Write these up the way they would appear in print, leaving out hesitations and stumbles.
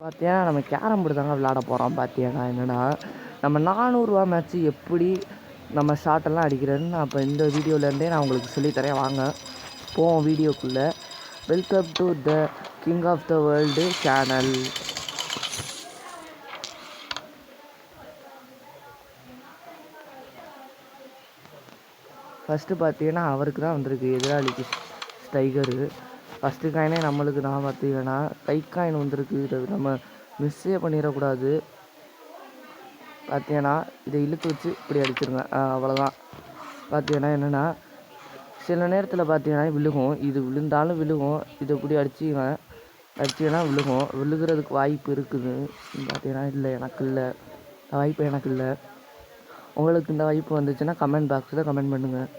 பார்த்தீங்கன்னா நம்ம carrom board தாங்க விளாட போகிறோம். பார்த்தீங்கன்னா என்னென்னா நம்ம 400 மேட்ச்சு எப்படி நம்ம ஷாட்டெல்லாம் அடிக்கிறதுன்னு நான் இப்போ இந்த வீடியோலேருந்தே நான் உங்களுக்கு சொல்லித்தரேன். வாங்க போவோம் வீடியோக்குள்ளே. Welcome to the king of the world channel. First பார்த்தீங்கன்னா அவருக்கு தான் வந்திருக்கு, எதிராளிக்கு ஸ்டைகரு. ஃபஸ்ட்டு காயினே நம்மளுக்கு தான். பார்த்தீங்கன்னா கை காயின் வந்திருக்கு, இதை நம்ம மிஸ்ஸே பண்ணிடக்கூடாது. பார்த்தீங்கன்னா இதை இழுத்து வச்சு இப்படி அடிச்சிருங்க, அவ்வளோதான். பார்த்தீங்கன்னா என்னென்னா சில நேரத்தில் பார்த்தீங்கன்னா விழுகும், இது விழுந்தாலும் விழுகும். இது இப்படி அடிச்சிங்கன்னா விழுகும், விழுகிறதுக்கு வாய்ப்பு இருக்குது. பார்த்தீங்கன்னா இல்லை, எனக்கு இல்லை, வாய்ப்பு எனக்கு இல்லை. உங்களுக்கு இந்த வாய்ப்பு வந்துச்சுன்னா கமெண்ட் பாக்ஸில் கமெண்ட் பண்ணுங்கள்.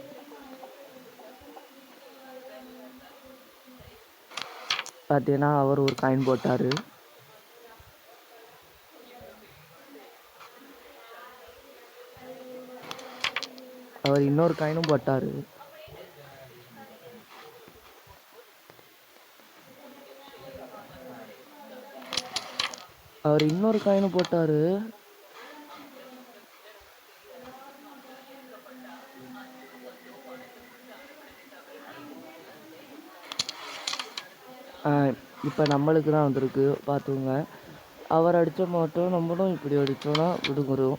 பார்த்தீங்கன்னா அவர் ஒரு காயின் போட்டார். அவர் இன்னொரு காயினும் போட்டார். அவர் இன்னொரு காயினும் போட்டார். இப்போ நம்மளுக்கு தான் வந்திருக்கு, பார்த்துங்க. அவர் அடித்த மட்டும் நம்மளும் இப்படி அடித்தோன்னா விடுங்குறோம்.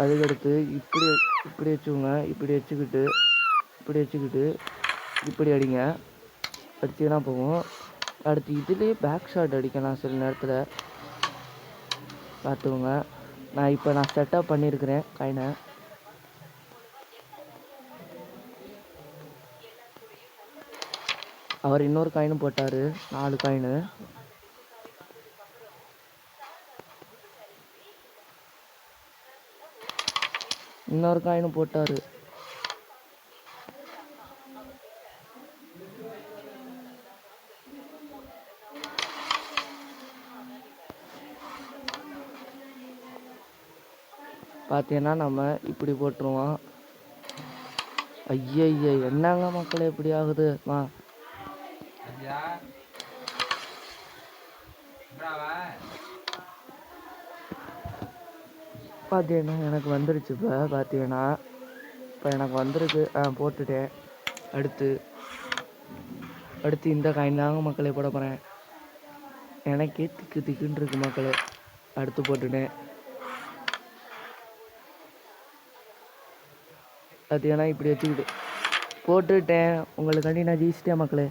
அதுக்கடுத்து இப்படி வச்சுக்கோங்க, இப்படி வச்சுக்கிட்டு இப்படி அடிங்க, அடிச்சிங்கன்னா போகும். அடுத்து இதுலேயே பேக் ஷாட் அடிக்கலாம் சில நேரத்தில், பார்த்துக்கோங்க. நான் செட்டப் பண்ணியிருக்கிறேன் காயினை. அவர் இன்னொரு காயினும் போட்டார், 4 காயினு. இன்னொரு காயினும் போட்டார். பார்த்தீங்கன்னா நம்ம இப்படி போட்டுருவோம். ஐய என்னங்க மக்களே இப்படி ஆகுது? பார்த்தீங்கன்னா எனக்கு வந்துருச்சு. இப்போ எனக்கு வந்திருக்கு, போட்டுட்டேன். அடுத்து இந்த காயின் தாங்க மக்களே போட போகிறேன். எனக்கே திக்குன்னு இருக்கு மக்களே. அடுத்து போட்டுட்டேன். பார்த்தீங்கன்னா இப்படி வச்சுக்கிட்டு போட்டுட்டேன். உங்களுக்காண்டி நான் ஜெயிச்சிட்டேன் மக்களே.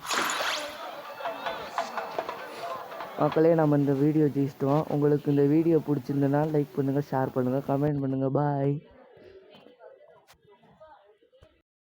நம்ம இந்த வீடியோ ஜெயிச்சிட்டோம். உங்களுக்கு இந்த வீடியோ பிடிச்சிருந்ததுன்னா லைக் பண்ணுங்கள், ஷேர் பண்ணுங்கள், கமெண்ட் பண்ணுங்கள். பாய்.